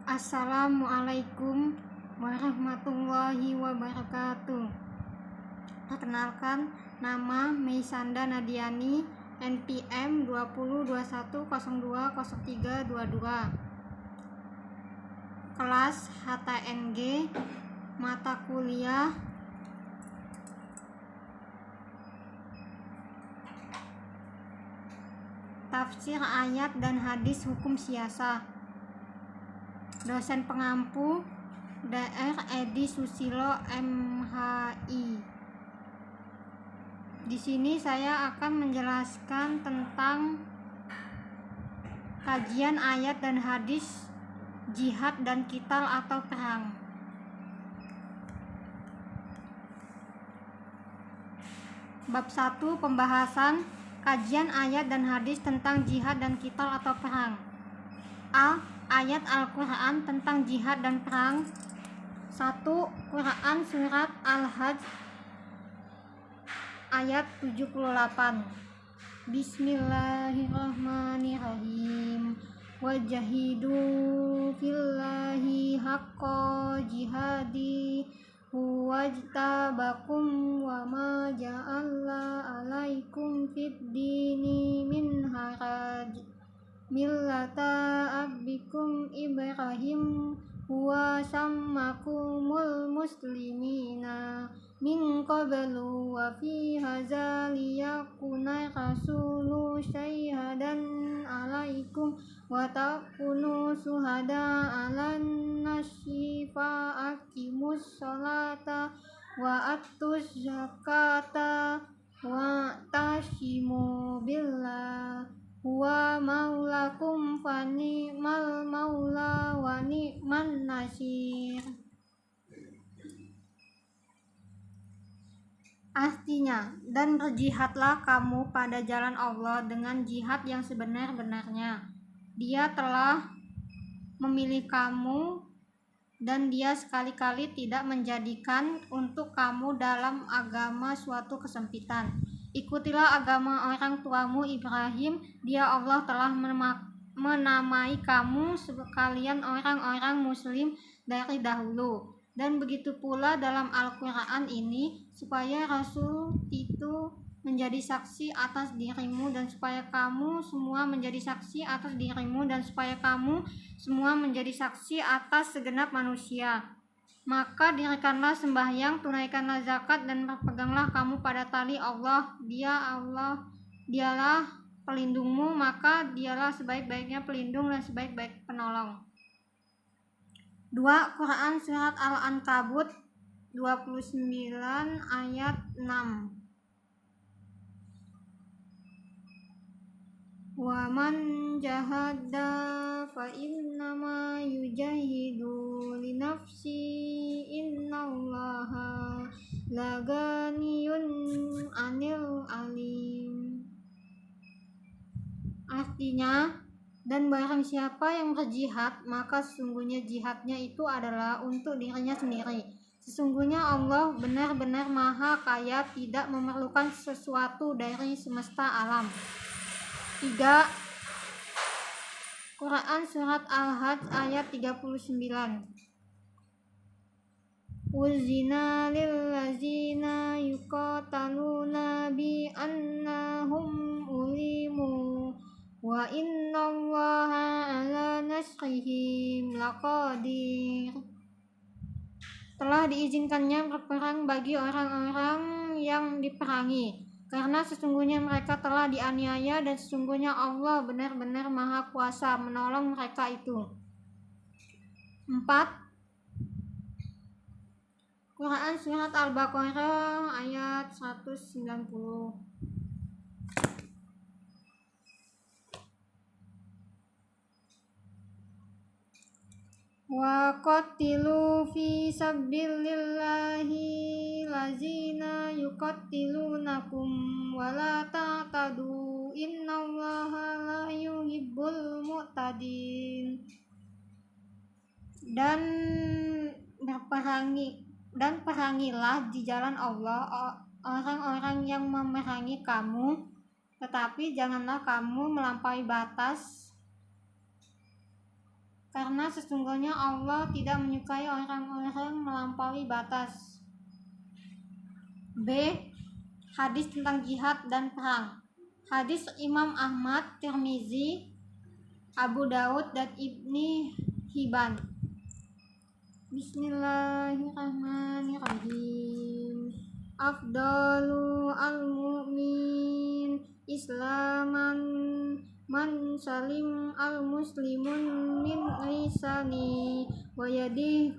Assalamualaikum warahmatullahi wabarakatuh. Perkenalkan, nama Meisanda Nadiani, NPM 2021020322. Kelas HTNG, mata kuliah Tafsir Ayat dan Hadis Hukum Siasa. Dosen pengampu Dr. Edi Susilo MHI. Di sini saya akan menjelaskan tentang kajian ayat dan hadis jihad dan qital atau perang. Bab 1, pembahasan kajian ayat dan hadis tentang jihad dan qital atau perang. A. Ayat Al-Quran tentang jihad dan perang. 1. Quran Surat Al-Hajj ayat 78. Bismillahirrahmanirrahim. Wajahidu fillahi haqqa jihadi huwajtabakum wa ma ja'alla alaikum fid dini min haraj millata abikum Ibrahim huwa sammakumul muslimina min qablu wa fi hadza liyakuna rasulu syaihadan alaikum wa takunu suhada 'alan nasi fa aqimus sholata wa atuz zakata wa tashimu billah huwa maulakum fa ni'mal maula wa ni'man nasir. Artinya, dan berjihadlah kamu pada jalan Allah dengan jihad yang sebenar-benarnya. Dia telah memilih kamu dan Dia sekali-kali tidak menjadikan untuk kamu dalam agama suatu kesempitan. Ikutilah agama orang tuamu Ibrahim. Dia Allah telah menamai kamu sekalian orang-orang muslim dari dahulu. Dan begitu pula dalam Al-Quran ini, supaya Rasul itu menjadi saksi atas dirimu dan supaya kamu semua menjadi saksi atas dirimu dan supaya kamu semua menjadi saksi atas segenap manusia. Maka dirikanlah sembahyang, tunaikanlah zakat, dan berpeganglah kamu pada tali Allah. Dialah pelindungmu, maka dialah sebaik-baiknya pelindung dan sebaik-baik penolong. 2. Quran Surat Al-Ankabut 29 ayat 6. Wa man jahada fa innama yujahidu li nafsi innallaha laganiyun 'anil alim. Artinya, dan barang siapa yang berjihad, maka sesungguhnya jihadnya itu adalah untuk dirinya sendiri. Sesungguhnya Allah benar-benar maha kaya, tidak memerlukan sesuatu dari semesta alam. 3. Quran Surat Al-Hajj ayat 39. Uzina lillazina yuqataluna bi annahum ulimu wa innallaha ala nasrihim laqadir. Telah diizinkannya berperang bagi orang-orang yang diperangi, karena sesungguhnya mereka telah dianiaya dan sesungguhnya Allah benar-benar maha kuasa menolong mereka itu. 4. Quran Surat Al-Baqarah ayat 190. Wa qatilu fi sabilillahi lazina yuqatilunakum wa la ta'tadu innallaha la yuhibbul mu'tadin. Dan perangilah di jalan Allah orang-orang yang memerangi kamu, tetapi janganlah kamu melampaui batas karena sesungguhnya Allah tidak menyukai orang-orang melampaui batas. B. Hadis tentang jihad dan perang. Hadis Imam Ahmad, Tirmizi, Abu Daud, dan Ibni Hibban. Bismillahirrahmanirrahim. Afdalu al-mu'min islaman man salim al-muslimun min lisani wa yadihi.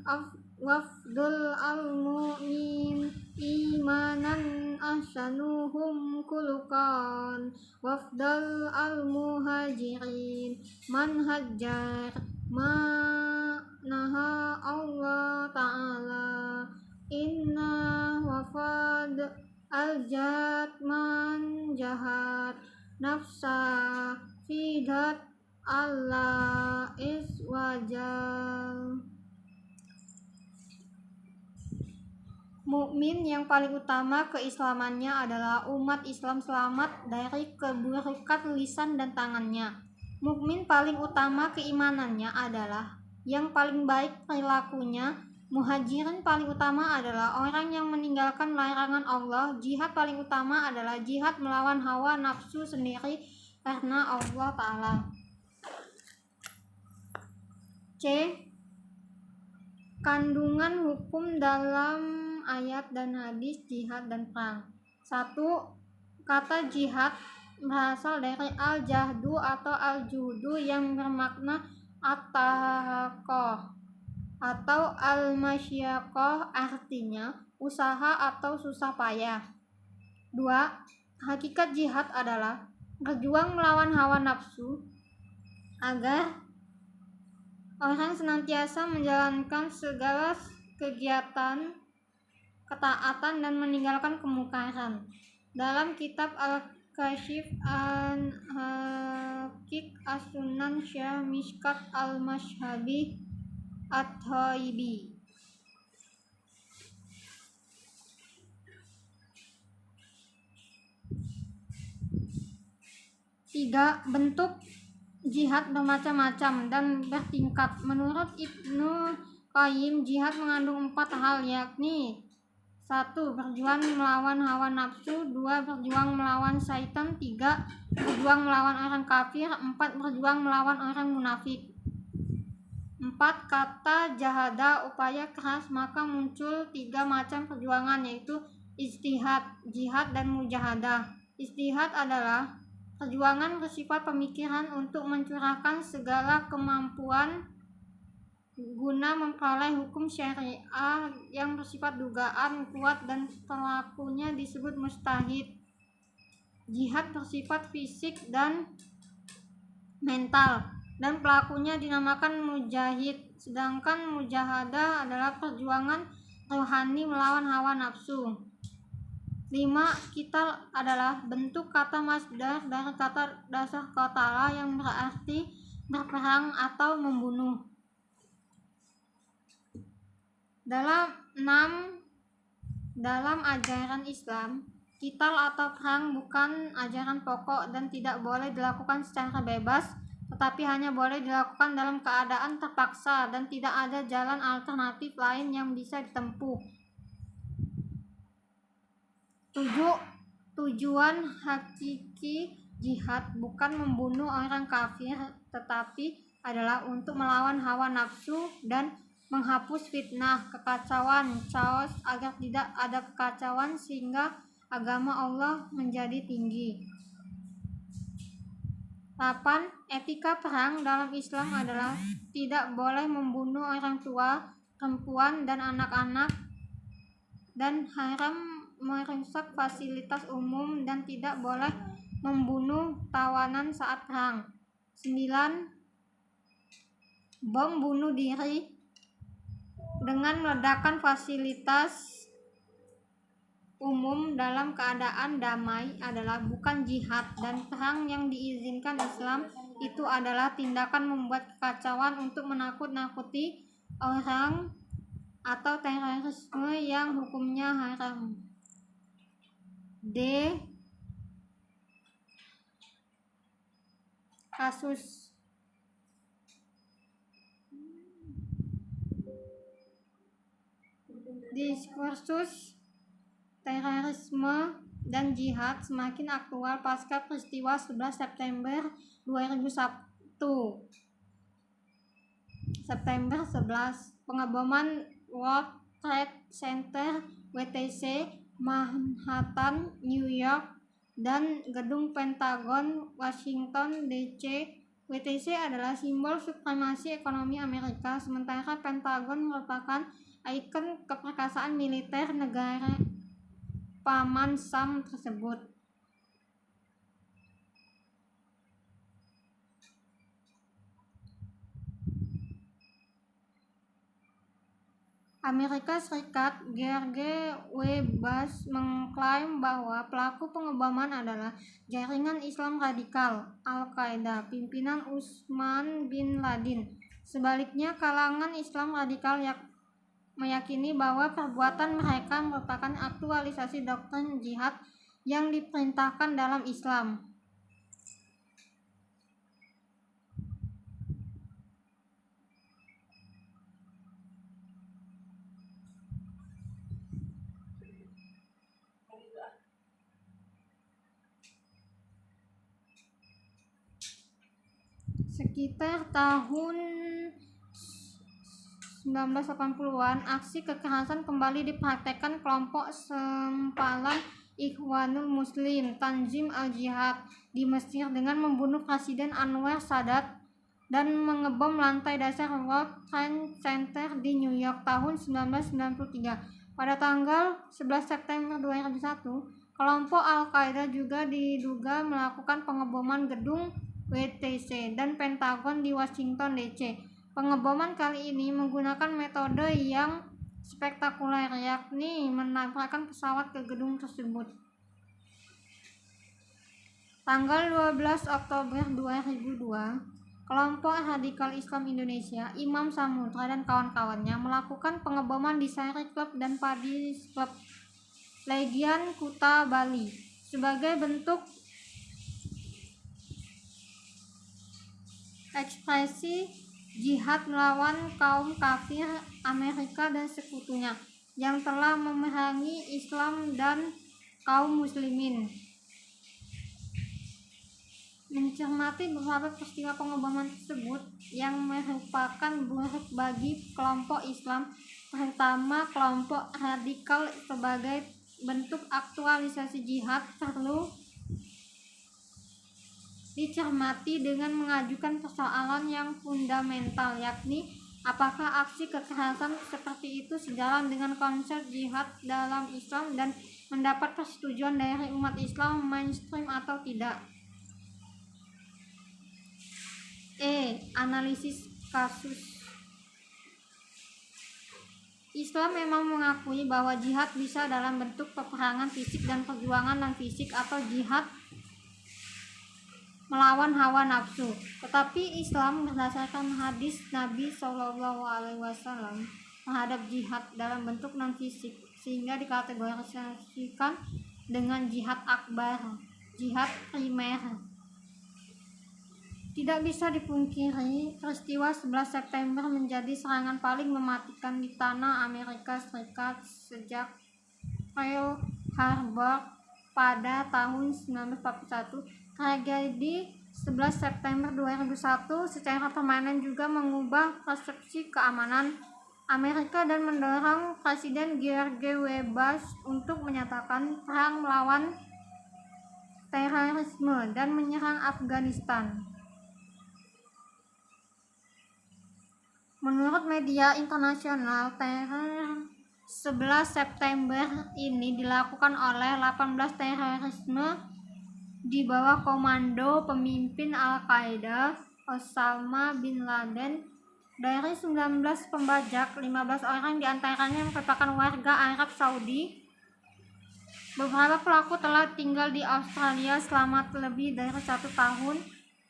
Wafdul al-mu'min imanan ahsanuhum khuluqan. Wafdal al-muhajirin man hajjar ma naha Allah ta'ala. Inna wafad al-jad man jahat nafsa fidat Allah iswajal. Mukmin yang paling utama keislamannya adalah umat Islam selamat dari keburukan lisan dan tangannya. Mukmin paling utama keimanannya adalah yang paling baik perilakunya. Muhajirin paling utama adalah orang yang meninggalkan larangan Allah. Jihad paling utama adalah jihad melawan hawa nafsu sendiri karena Allah Ta'ala. C. Kandungan hukum dalam ayat dan hadis jihad dan perang. 1. Kata jihad berasal dari al-jahdu atau al-judu yang bermakna at-tahaqoh atau al-masyaqqah, artinya usaha atau susah payah. 2. Hakikat jihad adalah berjuang melawan hawa nafsu agar orang senantiasa menjalankan segala kegiatan ketaatan dan meninggalkan kemungkaran. Dalam kitab Al-Kashif an Hakik As-Sunan Syah Mishkat Al-Mashhabi At-Thaibi. 3. Bentuk jihad bermacam-macam dan bertingkat. Menurut Ibnu Qayyim, jihad mengandung 4 hal, yakni 1. Berjuang melawan hawa nafsu. 2. Berjuang melawan syaitan. 3. Berjuang melawan orang kafir. 4. Berjuang melawan orang munafik. 4. Kata jahada, upaya keras, maka muncul 3 macam perjuangan, yaitu ijtihad, jihad, dan mujahadah. Ijtihad adalah perjuangan bersifat pemikiran untuk mencurahkan segala kemampuan guna memperoleh hukum syariah yang bersifat dugaan kuat dan pelakunya disebut mujtahid. Jihad bersifat fisik dan mental dan pelakunya dinamakan mujahid. Sedangkan mujahadah adalah perjuangan rohani melawan hawa nafsu. 5. Qital adalah bentuk kata masdar dari kata dasar qatala yang berarti berperang atau membunuh. Dalam ajaran Islam, qital atau perang bukan ajaran pokok dan tidak boleh dilakukan secara bebas, tetapi hanya boleh dilakukan dalam keadaan terpaksa dan tidak ada jalan alternatif lain yang bisa ditempuh. 7. Tujuan hakiki jihad bukan membunuh orang kafir, tetapi adalah untuk melawan hawa nafsu dan menghapus fitnah, kekacauan, chaos agar tidak ada kekacauan sehingga agama Allah menjadi tinggi. 8. Etika perang dalam Islam adalah tidak boleh membunuh orang tua, perempuan, dan anak-anak, dan haram merusak fasilitas umum dan tidak boleh membunuh tawanan saat perang. 9. Bom bunuh diri dengan meledakkan fasilitas umum dalam keadaan damai adalah bukan jihad, dan perang yang diizinkan Islam itu adalah tindakan membuat kekacauan untuk menakut-nakuti orang atau terorisme yang hukumnya haram. D. Kasus Diskursus terorisme dan jihad semakin aktual pasca peristiwa 11 September 2001. September 11, pengeboman World Trade Center (WTC), Manhattan, New York, dan gedung Pentagon, Washington DC. WTC adalah simbol supremasi ekonomi Amerika, sementara Pentagon merupakan ikon keperkasaan militer negara paman Sam tersebut. Amerika Serikat George W. Bush mengklaim bahwa pelaku pengeboman adalah jaringan Islam radikal Al-Qaeda pimpinan Utsman bin Laden. Sebaliknya, kalangan Islam radikal meyakini bahwa perbuatan mereka merupakan aktualisasi doktrin jihad yang diperintahkan dalam Islam. Sekitar tahun 1980-an, aksi kekerasan kembali dipraktekkan kelompok sempalan Ikhwanul Muslim Tanzim al-Jihad di Mesir dengan membunuh Presiden Anwar Sadat dan mengebom lantai dasar World Trade Center di New York tahun 1993. Pada tanggal 11 September 2001, kelompok Al-Qaeda juga diduga melakukan pengeboman gedung WTC dan Pentagon di Washington DC. Pengeboman kali ini menggunakan metode yang spektakuler, yakni menabrakkan pesawat ke gedung tersebut. Tanggal 12 Oktober 2002, kelompok radikal Islam Indonesia, Imam Samudra dan kawan-kawannya melakukan pengeboman di Sari Club dan Padis Club, Legian Kuta, Bali, sebagai bentuk ekspresi jihad melawan kaum kafir Amerika dan sekutunya yang telah memerangi Islam dan kaum muslimin. Mencermati beberapa peristiwa pengeboman tersebut yang merupakan buruk bagi kelompok Islam, terutama kelompok radikal, sebagai bentuk aktualisasi jihad perlu dicermati dengan mengajukan persoalan yang fundamental, yakni apakah aksi kekerasan seperti itu sejalan dengan konsep jihad dalam Islam dan mendapat persetujuan dari umat Islam mainstream atau tidak. Analisis kasus. Islam memang mengakui bahwa jihad bisa dalam bentuk peperangan fisik dan perjuangan non-fisik atau jihad melawan hawa nafsu. Tetapi Islam berdasarkan hadis Nabi SAW menghadap jihad dalam bentuk non-fisik, sehingga dikategorisasikan dengan jihad akbar, jihad primer. Tidak bisa dipungkiri, peristiwa 11 September menjadi serangan paling mematikan di tanah Amerika Serikat sejak Pearl Harbor pada tahun 1941. Tragedi 11 September 2001 secara permanen juga mengubah persepsi keamanan Amerika dan mendorong Presiden George W. Bush untuk menyatakan perang melawan terorisme dan menyerang Afghanistan. Menurut media internasional, teror 11 September ini dilakukan oleh 18 terorisme di bawah komando pemimpin Al-Qaeda Osama bin Laden. Dari 19 pembajak, 15 orang diantaranya merupakan warga Arab Saudi. Beberapa pelaku telah tinggal di Australia selama lebih dari 1 tahun.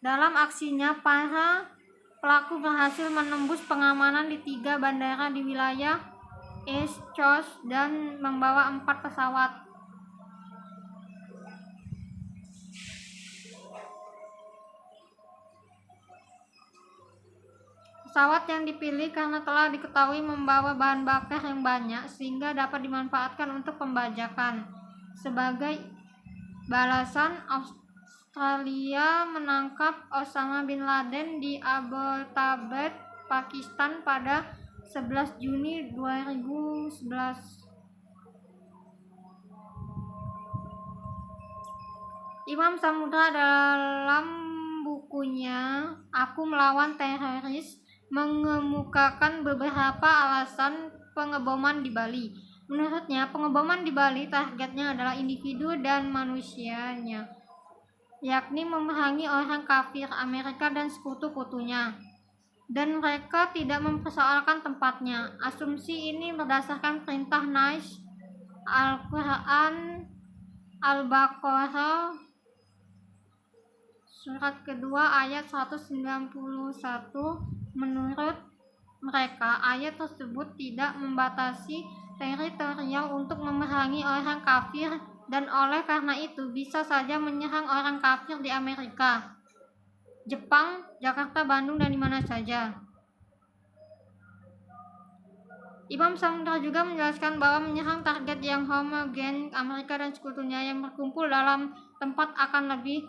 Dalam aksinya, para pelaku berhasil menembus pengamanan di 3 bandara di wilayah East Coast dan membawa 4 pesawat. Pesawat yang dipilih karena telah diketahui membawa bahan bakar yang banyak sehingga dapat dimanfaatkan untuk pembajakan. Sebagai balasan, Australia menangkap Osama bin Laden di Abbottabad, Pakistan pada 11 Juni 2011. Imam Samudra dalam bukunya Aku Melawan Teroris mengemukakan beberapa alasan pengeboman di Bali. Menurutnya, pengeboman di Bali targetnya adalah individu dan manusianya, yakni memerangi orang kafir Amerika dan sekutu-kutunya, dan mereka tidak mempersoalkan tempatnya. Asumsi ini berdasarkan perintah Nas Al-Quran Al-Baqarah Surat kedua ayat 191. Menurut mereka, ayat tersebut tidak membatasi teritorial untuk memerangi orang kafir dan oleh karena itu bisa saja menyerang orang kafir di Amerika, Jepang, Jakarta, Bandung, dan di mana saja. Imam Samudra juga menjelaskan bahwa menyerang target yang homogen, Amerika dan sekutunya yang berkumpul dalam tempat akan lebih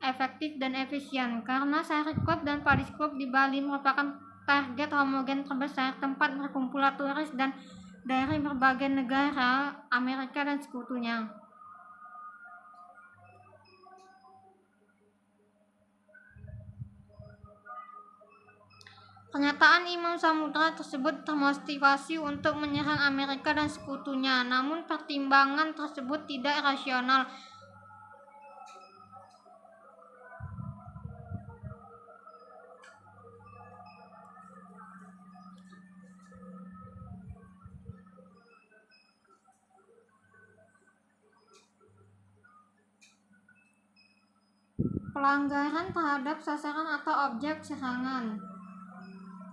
efektif dan efisien karena Sarikop dan Padiskop di Bali merupakan target homogen terbesar, tempat berkumpulnya turis dan dari berbagai negara Amerika dan sekutunya. Pernyataan Imam Samudra tersebut termotivasi untuk menyerang Amerika dan sekutunya, namun pertimbangan tersebut tidak rasional. Pelanggaran terhadap sasaran atau objek serangan.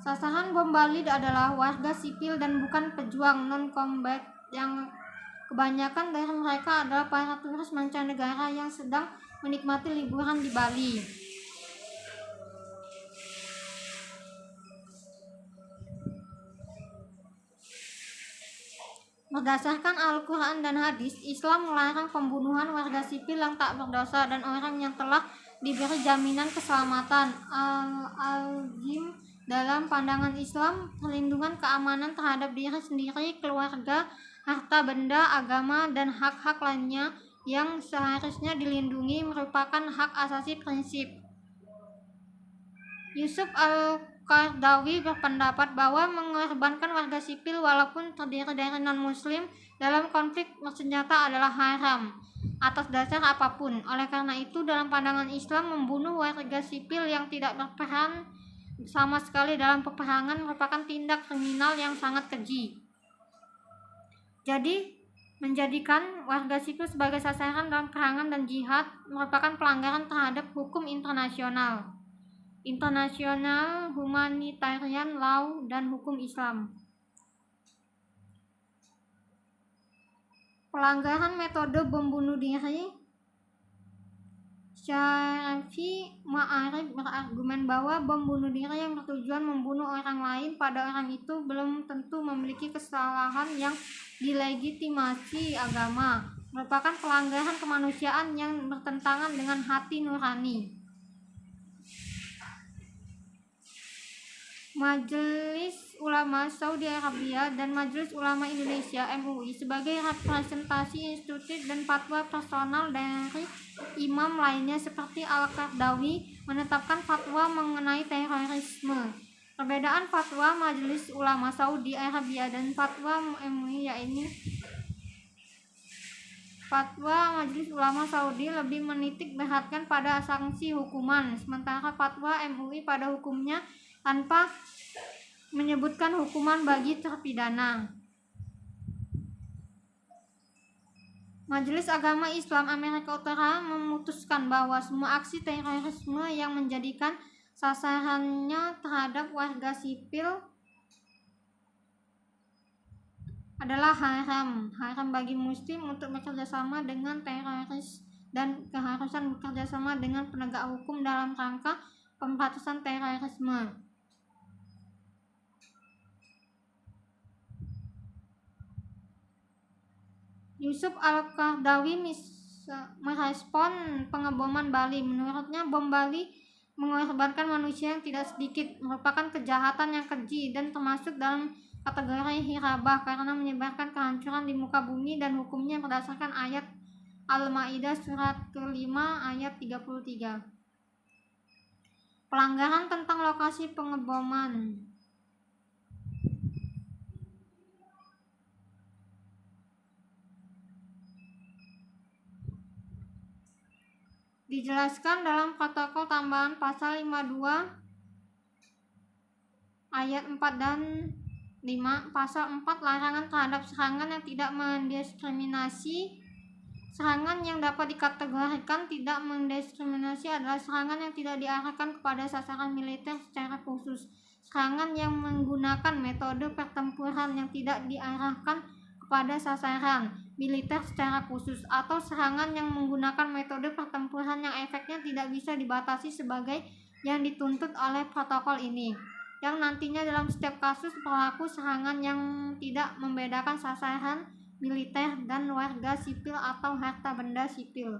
Sasaran bom Bali adalah warga sipil dan bukan pejuang non-combat, yang kebanyakan dari mereka adalah para turis mancanegara yang sedang menikmati liburan di Bali. Berdasarkan Al-Quran dan hadis, Islam melarang pembunuhan warga sipil yang tak berdosa dan orang yang telah diberi jaminan keselamatan. Al-Azim dalam pandangan Islam, perlindungan keamanan terhadap diri sendiri, keluarga, harta benda, agama, dan hak-hak lainnya yang seharusnya dilindungi merupakan hak asasi prinsip. Yusuf Al-Qaradawi berpendapat bahwa mengorbankan warga sipil walaupun terdiri dari non-muslim dalam konflik bersenjata adalah haram atas dasar apapun. Oleh karena itu, dalam pandangan Islam, membunuh warga sipil yang tidak berperan sama sekali dalam peperangan merupakan tindak kriminal yang sangat keji. Jadi, menjadikan warga sipil sebagai sasaran dalam peperangan dan jihad merupakan pelanggaran terhadap hukum internasional, humanitarian law, dan hukum Islam. Pelanggaran metode bom bunuh diri. Syarafi Ma'arif berargumen bahwa bom bunuh diri yang bertujuan membunuh orang lain pada orang itu belum tentu memiliki kesalahan yang dilegitimasi agama, merupakan pelanggaran kemanusiaan yang bertentangan dengan hati nurani. Majelis Ulama Saudi Arabia dan Majelis Ulama Indonesia (MUI) sebagai representasi institusi dan fatwa personal dari imam lainnya seperti Al-Qaradawi menetapkan fatwa mengenai terorisme. Perbedaan fatwa Majelis Ulama Saudi Arabia dan fatwa MUI yaitu fatwa Majelis Ulama Saudi lebih menitik beratkan pada sanksi hukuman, sementara fatwa MUI pada hukumnya tanpa menyebutkan hukuman bagi terpidana. Majelis Agama Islam Amerika Utara memutuskan bahwa semua aksi terorisme yang menjadikan sasarannya terhadap warga sipil adalah haram bagi muslim untuk bekerjasama dengan teroris dan keharusan bekerjasama dengan penegak hukum dalam rangka pemberantasan terorisme. Yusuf Al-Qaradawi merespon pengeboman Bali. Menurutnya, bom Bali mengorbankan manusia yang tidak sedikit, merupakan kejahatan yang keji dan termasuk dalam kategori hirabah karena menyebarkan kehancuran di muka bumi, dan hukumnya berdasarkan ayat Al-Maidah surat ke-5 ayat 33. Pelanggaran tentang lokasi pengeboman. Dijelaskan dalam protokol tambahan pasal 52 ayat 4 dan 5. Pasal 4, larangan terhadap serangan yang tidak mendiskriminasi. Serangan yang dapat dikategorikan tidak mendiskriminasi adalah serangan yang tidak diarahkan kepada sasaran militer secara khusus, serangan yang menggunakan metode pertempuran yang tidak diarahkan kepada sasaran militer secara khusus, atau serangan yang menggunakan metode pertempuran yang efeknya tidak bisa dibatasi sebagai yang dituntut oleh protokol ini, yang nantinya dalam setiap kasus berlaku serangan yang tidak membedakan sasaran militer dan warga sipil atau harta benda sipil.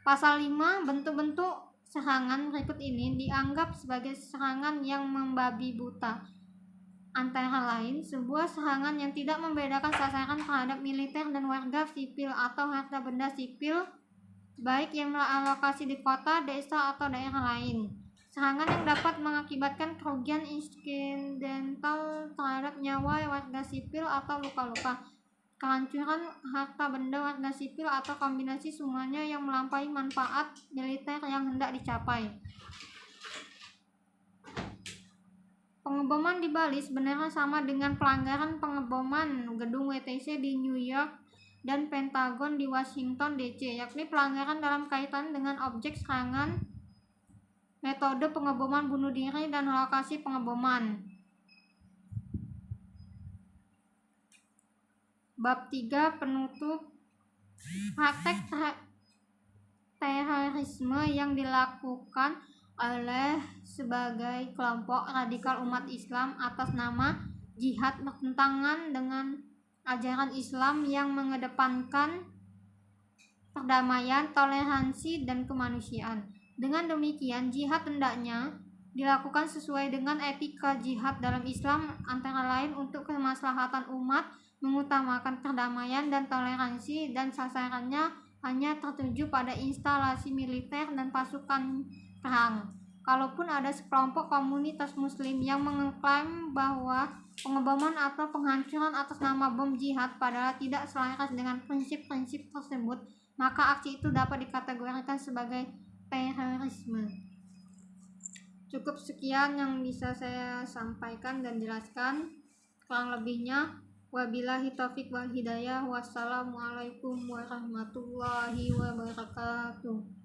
Pasal 5, bentuk-bentuk serangan berikut ini dianggap sebagai serangan yang membabi buta. Antara lain, sebuah serangan yang tidak membedakan sasaran terhadap militer dan warga sipil atau harta benda sipil, baik yang beralokasi di kota, desa, atau daerah lain. Serangan yang dapat mengakibatkan kerugian insidental terhadap nyawa warga sipil atau luka-luka, kehancuran harta benda warga sipil, atau kombinasi semuanya yang melampaui manfaat militer yang hendak dicapai. Pengeboman di Bali sebenarnya sama dengan pelanggaran pengeboman gedung WTC di New York dan Pentagon di Washington DC, yakni pelanggaran dalam kaitan dengan objek serangan, metode pengeboman bunuh diri, dan lokasi pengeboman. Bab 3, penutup. Praktek terorisme yang dilakukan oleh sebagai kelompok radikal umat Islam atas nama jihad bertentangan dengan ajaran Islam yang mengedepankan perdamaian, toleransi, dan kemanusiaan. Dengan demikian, jihad hendaknya dilakukan sesuai dengan etika jihad dalam Islam, antara lain untuk kemaslahatan umat, mengutamakan perdamaian dan toleransi, dan sasarannya hanya tertuju pada instalasi militer dan pasukan perang. Kalaupun ada sekelompok komunitas muslim yang mengklaim bahwa pengeboman atau penghancuran atas nama bom jihad padahal tidak selaras dengan prinsip-prinsip tersebut, maka aksi itu dapat dikategorikan sebagai terorisme. Cukup sekian yang bisa saya sampaikan dan jelaskan. Kurang lebihnya, wabillahi taufiq wal hidayah. Wassalamualaikum warahmatullahi wabarakatuh.